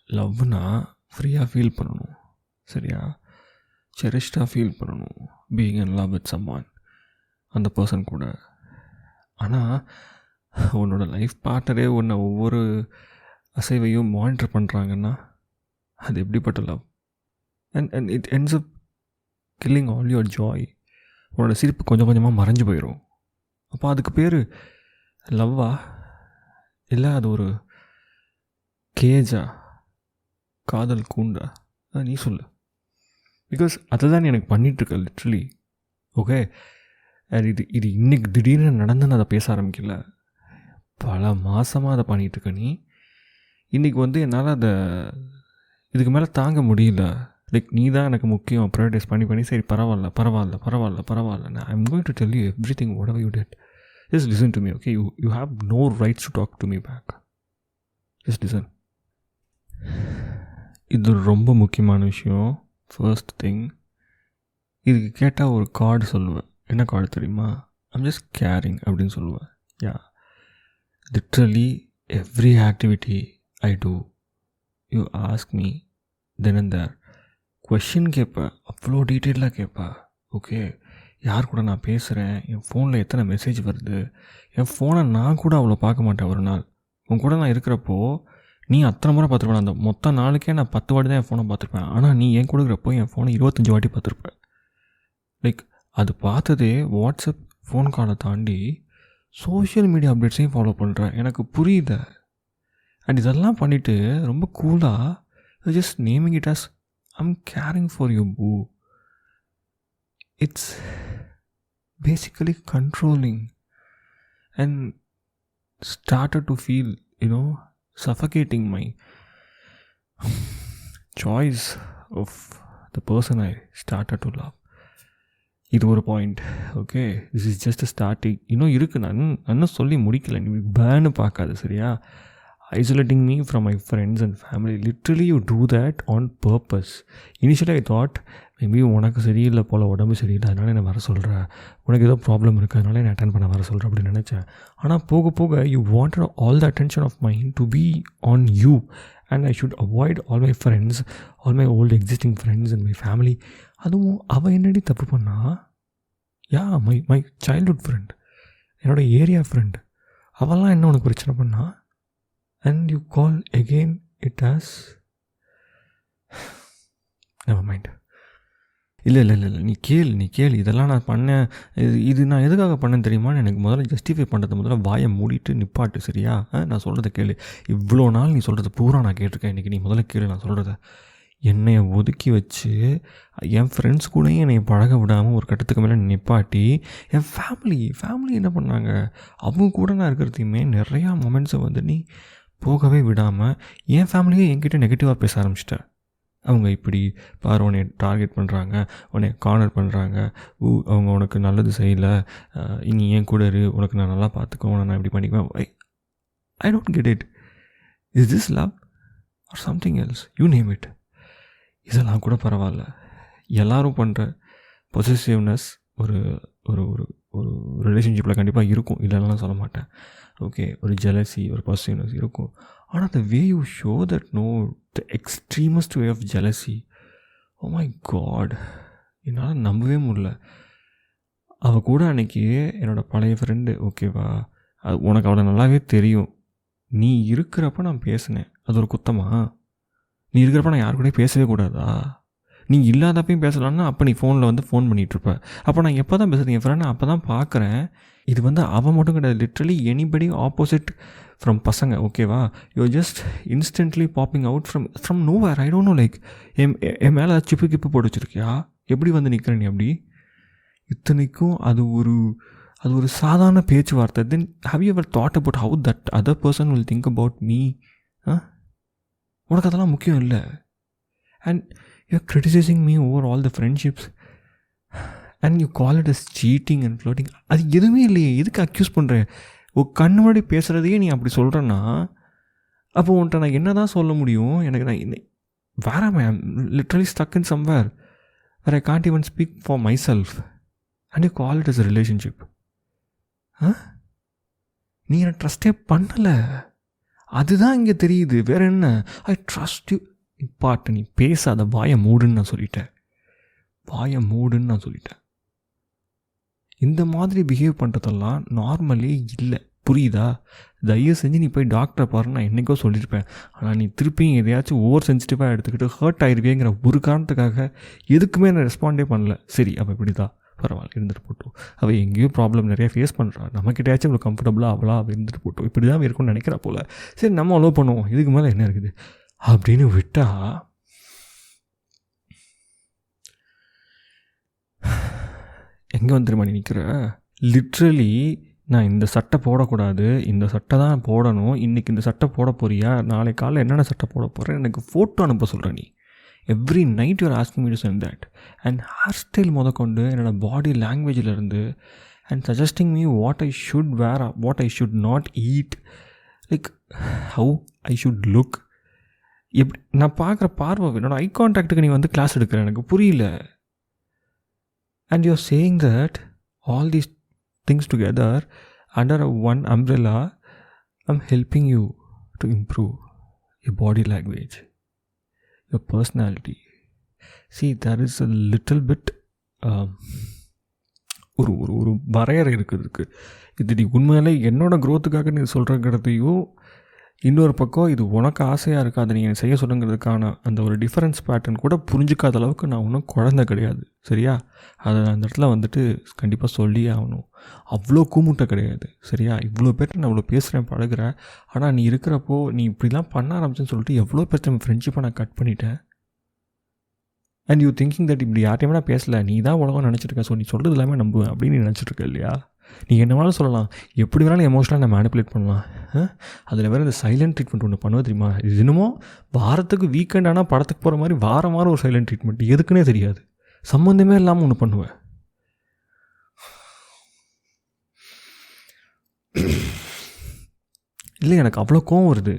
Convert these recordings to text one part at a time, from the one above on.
லவ்னா ஃப்ரீயாக ஃபீல் பண்ணணும், சரியா? செரிஷ்டாக ஃபீல் பண்ணணும், being in love with someone, அந்த பர்சன் கூட. ஆனால் உன்னோட லைஃப் பார்ட்னரே உன்னை ஒவ்வொரு அசைவையும் மானிட்டர் பண்ணுறாங்கன்னா அது எப்படிப்பட்ட love? And it ends up killing all your Joy. உன்னோட சிரிப்பு கொஞ்சம் கொஞ்சமாக மறைஞ்சு போயிடும். அப்போ அதுக்கு பேர் லவ்வா? இல்லை அது ஒரு கேஜா, காதல் கூண்டா? நீ சொல்லு. பிகாஸ் அதை தான் எனக்கு பண்ணிகிட்ருக்க லிட்ரலி. ஓகே, இது இன்றைக்கி திடீர்னு நடந்துன்னு அதை பேச ஆரம்பிக்கல, பல மாதமாக அதை பண்ணிகிட்ருக்க நீ. இன்றைக்கி என்னால் அதை இதுக்கு மேலே தாங்க முடியல. லைக் நீ தான் எனக்கு முக்கியம், ப்ரைவேட்டைஸ் பண்ணி சரி பரவாயில்ல. I'm going to tell you everything whatever you did. Just listen to me, okay? You have no rights to talk to me back. Just listen. இது ரொம்ப முக்கியமான விஷயம். ஃபர்ஸ்ட் திங், இதுக்கு கேட்டால் ஒரு கார்டு சொல்லுவேன். என்ன கார்டு தெரியுமா? ஐம் ஜஸ்ட் கேரிங் அப்படின்னு சொல்லுவேன். Yeah, literally every activity I do you ask me then and there. Question கேட்பேன், அவ்வளோ டீட்டெயிலாக கேட்பேன். ஓகே, யார் கூட நான் பேசுகிறேன், என் ஃபோனில் எத்தனை மெசேஜ் வருது, என் ஃபோனை நான் கூட அவ்வளோ பார்க்க மாட்டேன். ஒரு நாள் உன் கூட நான் இருக்கிறப்போ நீ அத்தனை முறை பார்த்துருப்பேன். அந்த மொத்த நாளுக்கே நான் 10 வாட்டி தான் என் ஃபோனை பார்த்துருப்பேன். ஆனால் நீ என் கொடுக்குறப்போ என் ஃபோனை 25 வாட்டி பார்த்துருப்பேன். லைக் அது பார்த்ததே வாட்ஸ்அப் ஃபோன் காலை தாண்டி சோஷியல் மீடியா அப்டேட்ஸையும் ஃபாலோ பண்ணுறேன். எனக்கு புரியுது. அண்ட் இதெல்லாம் பண்ணிவிட்டு ரொம்ப கூலாக just naming it as I'm caring for you boo. It's basically controlling and started to feel, suffocating my choice of the person I started to love. இது ஒரு point. Okay, this is just starting. இருக்குது, நான் சொல்லி முடிக்கல. நீ பேர்னு பார்க்காது, சரியா? Isolating me from my friends and family. Literally you do that on purpose. Initially I thought maybe உனக்கு சரியில்லை போல், உடம்பு சரியில்லை, அதனால் என்னை வர சொல்கிறேன், உனக்கு ஏதோ ப்ராப்ளம் இருக்குது அதனால என்னை அட்டென்ட் பண்ண வர சொல்கிறேன் அப்படின்னு நினச்சேன். ஆனால் போக போக you wanted all the attention of mind to be on you and I should avoid all my friends, all my old existing friends and my family. அதுவும் அவள் என்னடி தப்பு பண்ணா? யா, மை சைல்ட்ஹுட் ஃப்ரெண்ட், என்னோடய ஏரியா ஃப்ரெண்ட், அவெல்லாம் என்ன உனக்கு பிரச்சனை பண்ணா? And you call again it as never mind. இல்லை நீ கேள் இதெல்லாம் நான் பண்ணேன், இது நான் எதுக்காக பண்ணேன்னு தெரியுமா? எனக்கு முதல்ல ஜஸ்டிஃபை பண்ணுறது முதல்ல வாயை மூடிட்டு நிப்பாட்டு, சரியா? நான் சொல்கிறத கேளு. இவ்வளோ நாள் நீ சொல்கிறது பூரா நான் கேட்டிருக்கேன். இன்றைக்கி நீ முதல்ல கேளு நான் சொல்கிறத. என்னையை ஒதுக்கி வச்சு என் ஃப்ரெண்ட்ஸ் கூடயும் என்னை பழக விடாமல் ஒரு கட்டத்துக்கு மேலே நிப்பாட்டி என் ஃபேமிலி என்ன பண்ணாங்க? அவங்க கூட நான் இருக்கிறதையுமே நிறையா மொமெண்ட்ஸை நீ போகவே விடாமல் என் ஃபேமிலியே என்கிட்ட நெகட்டிவாக பேச ஆரம்பிச்சிட்டேன். அவங்க இப்படி பாரு, உன்னை டார்கெட் பண்ணுறாங்க, உன்னை கார்னர் பண்ணுறாங்க, அவங்க உனக்கு நல்லது செய்யலை, நீ ஏன் கூட இரு, உனக்கு நான் நல்லா பார்த்துக்கோ, நான் இப்படி பண்ணிக்குவேன். I don't get it. Is this love or something else? You name it. இதெல்லாம் கூட பரவாயில்ல. எல்லோரும் பண்ணுற பொசசிவ்னஸ் ஒரு ஒரு ஒரு ரிலேஷன்ஷிப்பில் கண்டிப்பாக இருக்கும், இல்லைன்னா சொல்ல மாட்டேன். ஓகே, ஒரு ஜெலசி, ஒரு பொசசிவ்னஸ் இருக்கும். ஆனால் the way you show that, no, the extremist way of jealousy, oh my god, என்னால் நம்பவே முடியல. அவள் கூட அன்றைக்கி என்னோடய பழைய ஃப்ரெண்டு, ஓகேவா? உனக்கு அவளை நல்லாவே தெரியும். நீ இருக்கிறப்ப நான் பேசினேன், அது ஒரு குத்தமா? நீ இருக்கிறப்ப நான் யாரு கூட பேசவே கூடாதா? நீ இல்லாதப்பையும் பேசலான்னா அப்போ நீ ஃபோனில் ஃபோன் பண்ணிகிட்ருப்ப. அப்போ நான் எப்போ தான் பேசுகிறேன் என் ஃப்ரெண்ட் அப்போ தான் பார்க்குறேன். இது அவன் மட்டும் கிடையாது, லிட்ரலி எனிபடி ஆப்போசிட் ஃப்ரம் பசங்க, ஓகேவா? You just instantly popping out from nowhere. I don't know, like என் மேலே சிப்பு போட்டு வச்சுருக்கியா? எப்படி நிற்கிறேன் நீ அப்படி? இத்தனைக்கும் அது ஒரு சாதாரண பேச்சுவார்த்தை. Then how you ever thought about how that other person will think about me? உனக்கு அதெல்லாம் முக்கியம் இல்லை. And you are criticising me over all the friendships and you call it as cheating and floating. அது எதுவுமே இல்லையே, எதுக்கு accuse பண்ணுறேன்? கண்ணு முன்னாடி பேசுகிறதையே நீ அப்படி சொல்கிறேன்னா அப்போ உன்ட்ட நான் என்ன தான் சொல்ல முடியும்? எனக்கு நான் வேற literally stuck in somewhere where I can't even speak for myself and you call it as a relationship. நீ என்னை ட்ரஸ்டே பண்ணலை. அதுதான் இங்கே தெரியுது. வேற என்ன? I trust you. பாட்டு நீ பேசாத, வாயை மூடுன்னு நான் சொல்லிட்டேன். வாயை மூடுன்னு நான் சொல்லிட்டேன். இந்த மாதிரி பிஹேவ் பண்ணுறதெல்லாம் நார்மலே இல்லை. புரியுதா? தயவு செஞ்சு நீ போய் டாக்டரை பாருன்னு நான் என்றைக்கோ சொல்லியிருப்பேன். ஆனால் நீ திருப்பியும் எதையாச்சும் ஓவர் சென்சிட்டிவாக எடுத்துக்கிட்டு ஹர்ட் ஆகிருவேங்கிற ஒரு காரணத்துக்காக எதுக்குமே நான் ரெஸ்பாண்டே பண்ணல. சரி, அப்போ இப்படி தான், பரவாயில்ல, இருந்துட்டு போட்டோம். அவள் எங்கேயோ ப்ராப்ளம் நிறையா ஃபேஸ் பண்ணுறான், நம்மக்கிட்டேயாச்சும் அவ்வளோ கம்ஃபர்டபுளாக அவள் இருந்துட்டு போட்டோம். இப்படி தான் இருக்கும்னு நினைக்கிறா போல். சரி, நம்ம அலோவ் பண்ணுவோம், இதுக்கு மேலே என்ன இருக்குது அப்படின்னு விட்டால் எங்கே வந்து தெரியுமா நீ நிற்கிற? லிட்ரலி நான் இந்த சட்டை போடக்கூடாது, இந்த சட்டை தான் போடணும், இன்றைக்கி இந்த சட்டை போட போறியா, நாளைக்கு காலையில் என்னென்ன சட்டை போட போகிறேன், எனக்கு ஃபோட்டோ அனுப்ப சொல்கிறேன். நீ every night you're asking me to send that. And hair style முதற்கொண்டு என்னோடய பாடி லாங்குவேஜிலேருந்து and suggesting me what I should wear, what I should not eat, like how I should look. எப்படி நான் பார்க்குற பார்வை, என்னோடய ஐ கான்டாக்டுக்கு நீ வந்து கிளாஸ் எடுக்கிற, எனக்கு புரியல. And you're saying that all these things together under one umbrella, I'm helping you to improve your body language, your personality. See, there is a little bit ஒரு வரையறை இருக்குதுக்கு. இது நீ உண்மையிலே என்னோட க்ரோத்துக்காக நீ சொல்கிறங்கிறதையும், இன்னொரு பக்கம் இது உனக்கு ஆசையாக இருக்காது நீ செய்ய சொல்லுங்கிறதுக்கான அந்த ஒரு டிஃப்ரென்ஸ் பேட்டர்ன் கூட புரிஞ்சிக்காத அளவுக்கு நான் ஒன்றும் குழந்தை கிடையாது. சரியா? அதை அந்த இடத்துல வந்துட்டு கண்டிப்பாக சொல்லியே ஆகணும். அவ்வளோ கூமுட்டை கிடையாது. சரியா? இவ்வளோ பேர்ட்ட நான் அவ்வளோ பேசுகிறேன், பழகிறேன். ஆனால் நீ இருக்கிறப்போ நீ இப்படிலாம் பண்ண ஆரம்பிச்சேன்னு சொல்லிட்டு எவ்வளோ பேர்ட்ட நம்ம ஃப்ரெண்ட்ஷிப்பை நான் கட் பண்ணிட்டேன். அண்ட் யூ திங்கிங் தட் இப்படி யார்ட்டையுமே நான் பேசலை, நீ தான் உலகம் நினச்சிருக்க, ஸோ நீ சொல்கிறது எல்லாமே நம்புவேன் அப்படின்னு நீ நினச்சிட்ருக்க இல்லையா? நீ என்ன வேணாலும் சொல்லலாம், எப்படி வேணாலும் எமோஷனலாக நான் மேனிப்புலேட் பண்ணலாம். அதில் வேறு இந்த சைலண்ட் ட்ரீட்மெண்ட் ஒன்று பண்ணுவது தெரியுமா? இது இன்னமும் வாரத்துக்கு வீக்கெண்ட் ஆனால் படத்துக்கு போகிற மாதிரி வாரம் ஒரு சைலண்ட் ட்ரீட்மெண்ட், எதுக்குன்னே தெரியாது, சம்மந்தமே இல்லாமல் ஒன்று பண்ணுவேன். இல்லை, எனக்கு அவ்வளோ கோவம் வருது.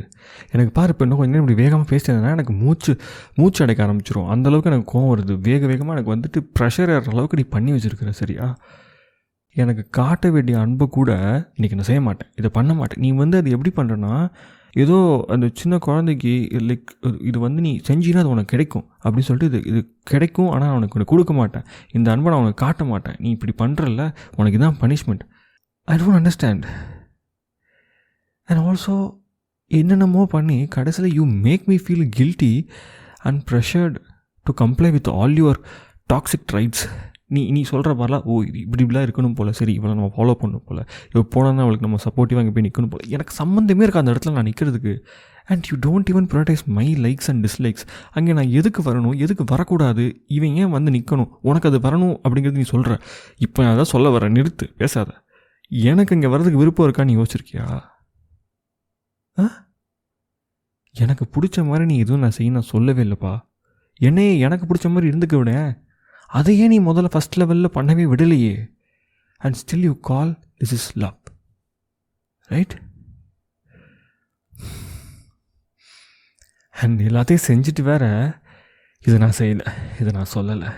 எனக்கு பாரு, இப்போ இன்னும் கொஞ்சம் இப்படி வேகமாக பேசிட்டேன்னா எனக்கு மூச்சு அடைக்க ஆரம்பிச்சிடும். அந்தளவுக்கு எனக்கு கோவம் வருது. வேகமாக எனக்கு வந்துட்டு ப்ரெஷர் ஏற அளவுக்கு நீ பண்ணி வச்சுருக்கிற. சரியா? எனக்கு காட்ட வேண்டிய அன்பை கூட இன்றைக்கி நான் செய்ய மாட்டேன், இதை பண்ண மாட்டேன். நீ வந்து அது எப்படி பண்ணுறேன்னா, ஏதோ அந்த சின்ன குழந்தைக்கு லைக் இது வந்து நீ செஞ்சினா அது உனக்கு கிடைக்கும் அப்படின்னு சொல்லிட்டு இது கிடைக்கும், ஆனால் நான் உனக்கு கொடுக்க மாட்டேன், இந்த அன்பை நான் உனக்கு காட்ட மாட்டேன், நீ இப்படி பண்ணுறல, உனக்கு இதான் punishment. I don't understand. And also என்னென்னமோ பண்ணி கடைசியில் you make me feel guilty and pressured to comply with all your toxic traits. நீ சொல்கிற மாதிரிலாம், ஓ இது இப்படிலாம் இருக்கணும் போல், சரி இவளை நம்ம ஃபாலோ பண்ணணும் போல், இப்போ போனோன்னா அவளுக்கு நம்ம சப்போர்ட்டிவாக இங்கே போய் நிற்கணும் போல். எனக்கு சம்மந்தமே இருக்குது அந்த இடத்துல நான் நிற்கிறதுக்கு. And you don't even prioritise my likes and dislikes. அங்கே நான் எதுக்கு வரணும், எதுக்கு வரக்கூடாது, இவன் ஏன் வந்து நிற்கணும், உனக்கு அது வரணும் அப்படிங்கிறது நீ சொல்கிற. இப்போ நான் அதான் சொல்ல வரேன், நிறுத்து, பேசாத. எனக்கு இங்கே வர்றதுக்கு விருப்பம் இருக்கா நீ யோசிச்சிருக்கியா? எனக்கு பிடிச்ச மாதிரி நீ எதுவும் நான் செய்ய நான் சொல்லவே இல்லைப்பா. என்னையே எனக்கு பிடிச்ச மாதிரி இருந்துக்க விட, அதையே நீ முதல்ல ஃபஸ்ட் லெவலில் பண்ணவே விடலையே. And still you call this is love, right? And எல்லாத்தையும் செஞ்சுட்டு வேற இதை நான் செய்யலை, இதை நான் சொல்லலை,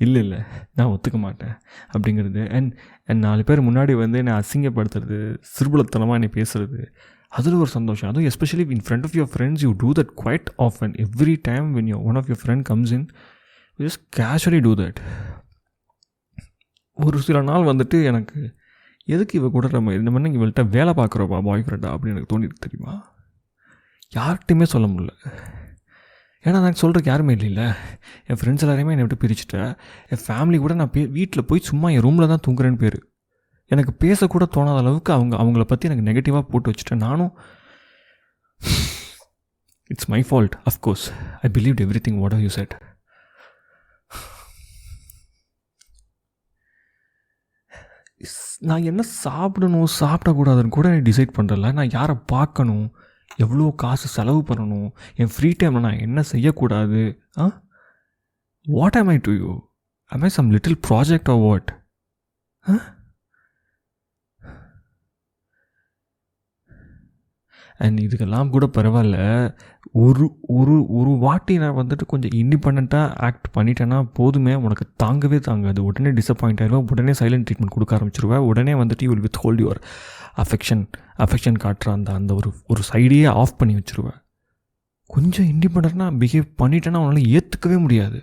இல்லை நான் ஒத்துக்க மாட்டேன் அப்படிங்கிறது. அண்ட் 4 பேர் முன்னாடி வந்து என்னை அசிங்கப்படுத்துறது, சிறுபுலத்தனமாக என்னை பேசுகிறது, அதில் ஒரு சந்தோஷம். அதுவும் especially in front of your friends you do that quite often. Every time when one of your friend comes in, just casually do that. ஒரு சில நாள் வந்துட்டு எனக்கு எதுக்கு இவ கூட நம்ம இந்த மாதிரி இவள்கிட்ட வேலை பார்க்குறோப்பா பாய் ஃப்ரெண்டா அப்படின்னு எனக்கு தோணிருக்கு தெரியுமா? யார்கிட்டையுமே சொல்ல முடியல. ஏன்னா எனக்கு சொல்கிறதுக்கு யாருமே இல்லைல்ல. என் ஃப்ரெண்ட்ஸ் எல்லாரையுமே என்னை விட்டு பிரிச்சுட்டேன். என் ஃபேமிலி கூட நான் வீட்டில் போய் சும்மா என் ரூமில் தான் தூங்குறேன்னு பேர். எனக்கு பேசக்கூட தோணாத அளவுக்கு அவங்கள பற்றி எனக்கு நெகட்டிவாக போட்டு வச்சுட்டேன். நானும் it's my fault, of course. I believed every thing what you said. நான் என்ன சாப்பிடணும் சாப்பிடக்கூடாதுன்னு கூட டிசைட் பண்ணுறல. நான் யாரை பார்க்கணும், எவ்வளோ காசு செலவு பண்ணணும், என் ஃப்ரீ டைமில் நான் என்ன செய்யக்கூடாது. வாட் ஆம் ஐ do you? Am I some little project or what? And இதுக்கெல்லாம் கூட பரவாயில்ல, ஒரு ஒரு ஒரு வாட்டி நான் வந்துட்டு கொஞ்சம் இண்டிபெண்ட்டாக ஆக்ட் பண்ணிட்டேன்னா போதுமே, உனக்கு தாங்கவே தாங்காது. உடனே டிசப்பாயிண்ட் ஆகிடுவேன், உடனே சைலண்ட் ட்ரீட்மெண்ட் கொடுக்க ஆரம்பிச்சிருவேன், உடனே வந்துட்டு you will with hold your affection காட்டுற அந்த ஒரு சைடையே ஆஃப் பண்ணி வச்சுருவேன். கொஞ்சம் இண்டிபெண்ட்டாக பிஹேவ் பண்ணிட்டேன்னா அவனால் ஏற்றுக்கவே முடியாது.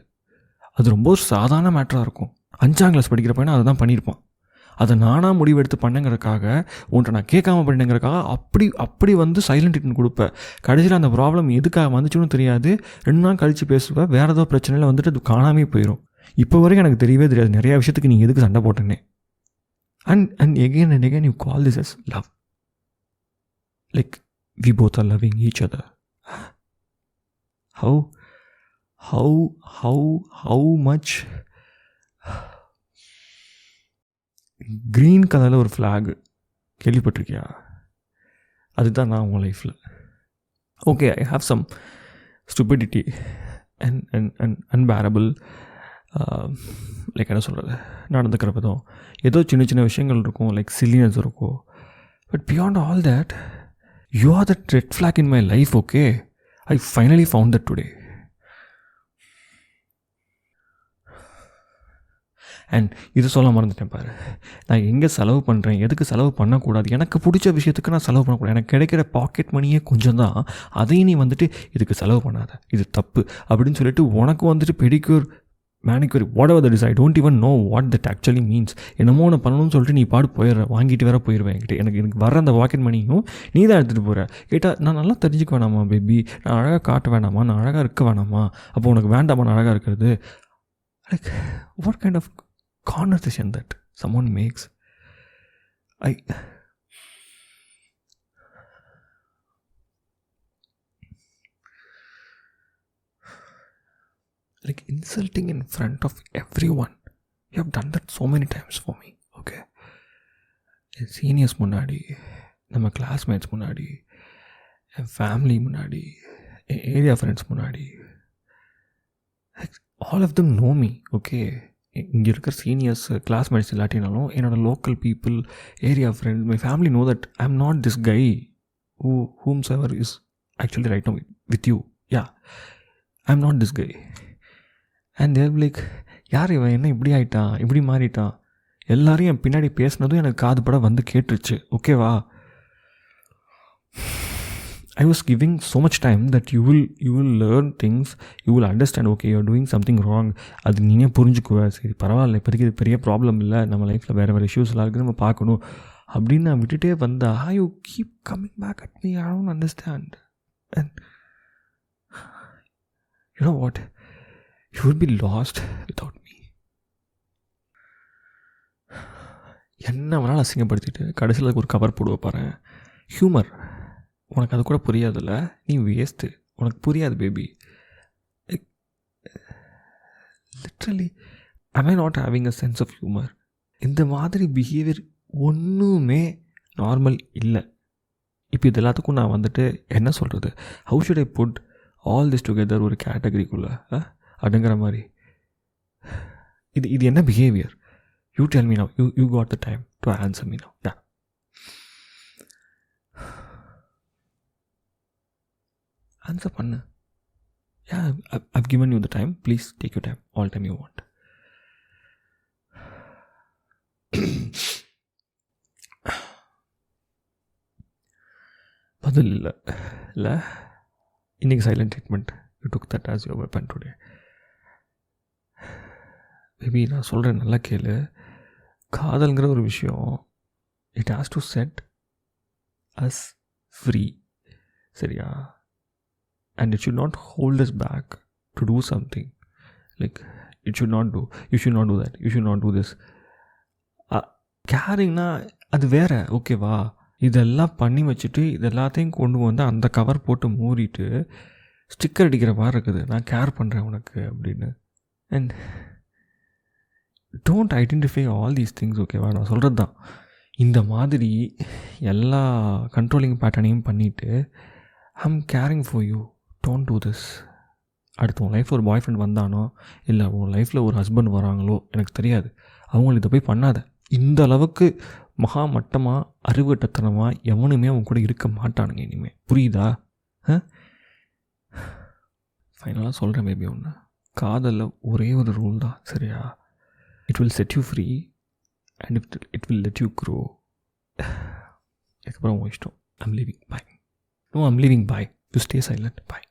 அது ரொம்ப ஒரு சாதாரண மேட்டராக இருக்கும். 5ஆம் கிளாஸ் படிக்கிற பையனா அதை தான் பண்ணியிருப்பான். அதை நானாக முடிவெடுத்து பண்ணுங்கிறதுக்காக, உன்ட்ட நான் கேட்காம பண்ணிங்கிறதுக்காக அப்படி வந்து சைலண்ட் ட்ரீட்மெண்ட் கொடுப்பேன். கடைசியில் அந்த ப்ராப்ளம் எதுக்காக வந்துச்சுன்னு தெரியாது. 2 நாள் கழித்து பேசுவேன், வேறு ஏதோ பிரச்சனையில் வந்துட்டு அது காணாமே போயிடும். இப்போ வரைக்கும் எனக்கு தெரியவே தெரியாது நிறையா விஷயத்துக்கு நீங்கள் எதுக்கு சண்டை போட்டேன்னே. And again and again you call this as love. Like we both are loving each other. how much green கலரில் ஒரு ஃப்ளாக் கேள்விப்பட்டிருக்கியா? அதுதான் நான் உங்கள் லைஃப்பில். Okay, I have some stupidity and unbearable, like என்ன சொல்கிறது, நடந்துக்கிற விதம் ஏதோ சின்ன சின்ன விஷயங்கள் இருக்கும், லைக் சில்லினஸ் இருக்கும். But beyond all that, you are that red flag in my life. Okay, I finally found that today. அண்ட் இது சொல்ல மறந்துட்டேன் பாரு, நான் எங்கே செலவு பண்ணுறேன், எதுக்கு செலவு பண்ணக்கூடாது, எனக்கு பிடிச்ச விஷயத்துக்கு நான் செலவு பண்ணக்கூடாது. எனக்கு கிடைக்கிற பாக்கெட் மணியே கொஞ்சம் தான், அதையும் நீ வந்துட்டு இதுக்கு செலவு பண்ணாத, இது தப்பு அப்படின்னு சொல்லிட்டு உனக்கு வந்துட்டு pedicure manicure what that is, I don't even know what that actually means. என்னமோ ஒன்று பண்ணணும்னு சொல்லிட்டு நீ போயிடுற, வாங்கிட்டு வேற போயிடுவேன். என்கிட்ட எனக்கு வர அந்த பாக்கெட் மணியும் நீ தான் எடுத்துகிட்டு போகிற. கேட்டால் நான் நல்லா தெரிஞ்சுக்க வேணாமா பேபி, நான் அழகாக காட்ட வேணாமா, நான் அழகாக இருக்க வேணாமா, அப்போ உனக்கு வேண்டாமா நான் அழகாக இருக்கிறது? Like what kind of conversation that someone makes. Like insulting in front of everyone. You have done that so many times for me. Okay, seniors முன்னாடி, நம்ம classmates முன்னாடி, என் ஃபேமிலி முன்னாடி, என் ஏரியா ஃப்ரெண்ட்ஸ் முன்னாடி. all of them know me. Okay, இங்கே இருக்கிற seniors classmates இல்லாட்டினாலும் என்னோடய local people, area friends, my family know that I am not this guy whomsoever is actually right now with you. Yeah, I am not this guy. And there like, யார் இவன், என்ன இப்படி ஆகிட்டான், இப்படி மாறிட்டான். எல்லோரும் என் பின்னாடி பேசினதும் எனக்கு காது பட வந்து கேட்டுருச்சு. ஓகேவா, I was giving so much time that you will learn things, you will understand, okay, you are doing something wrong. அது நீனே புரிஞ்சுக்குவ, சரி பரவாயில்ல, இப்போதைக்கு இது பெரிய ப்ராப்ளம் இல்லை, நம்ம லைஃப்பில் வேறு இஷ்யூஸ்லாம் இருக்குது, நம்ம பார்க்கணும் அப்படின்னு நான் விட்டுட்டே வந்தா, you keep coming back at me, I don't understand. And you know what, you will be lost without me. என்ன வேணாலும் அசிங்கப்படுத்திட்டு கடைசியில் ஒரு கவர் போடுவ பாரு, ஹியூமர். உனக்கு அது கூட புரியாதுல்ல, நீ வேஸ்ட்டு, உனக்கு புரியாது baby. Literally am I not having a sense of humor? இந்த மாதிரி பிஹேவியர் ஒன்றுமே நார்மல் இல்லை. இப்போ இது எல்லாத்துக்கும் நான் வந்துட்டு என்ன சொல்கிறது, how should I put all this together ஒரு கேட்டகரிக்குள்ளே அப்படிங்கிற மாதிரி. இது என்ன behaviour? You tell me now, you got the time to answer me now. Yeah. Answer பண்ணு. Yeah, I've given you the time. Please take your time, all time you want. பதில் இல்லை. இன்னைக்கு silent treatment, you took that as your weapon today. Baby நான் சொல்கிறேன் நல்லா கேளு. காதல்ங்கிற ஒரு விஷயம், it has to set us free, சரியா? And it should not hold us back to do something. Like, you should not do that, you should not do this. கேரிங்னா அது வேறு, ஓகேவா? இதெல்லாம் பண்ணி வச்சுட்டு இது எல்லாத்தையும் கொண்டு வந்து அந்த கவர் போட்டு மூடிட்டு ஸ்டிக்கர் அடிக்கிற மாதிரி இருக்குது, நான் கேர் பண்ணுறேன் உனக்கு அப்படின்னு. And don't identify all these things, ஓகேவா? நான் சொல்கிறது தான், இந்த மாதிரி எல்லா கண்ட்ரோலிங் பேட்டர்னையும் பண்ணிவிட்டு I'm caring for you, don't do this. அடுத்து உன் லைஃப்பில் ஒரு பாய் ஃப்ரெண்ட் வந்தானோ, இல்லை உன் லைஃப்பில் ஒரு ஹஸ்பண்ட் வராங்களோ எனக்கு தெரியாது, அவங்களுக்கு இதை போய் பண்ணாத. இந்த அளவுக்கு மகா மட்டமாக அறிவுகட்டத்தனமாக எவனுமே அவன் கூட இருக்க மாட்டானுங்க இனிமேல். புரியுதா? ஃபைனலாக சொல்கிறேன் பேபி ஒன்று, காதலில் ஒரே ஒரு ரூல் தான், சரியா? It will set you free and it will let you grow. அதுக்கப்புறம் உங்கள் இஷ்டம். I'm leaving, bye. No I'm leaving, bye. You stay silent, bye.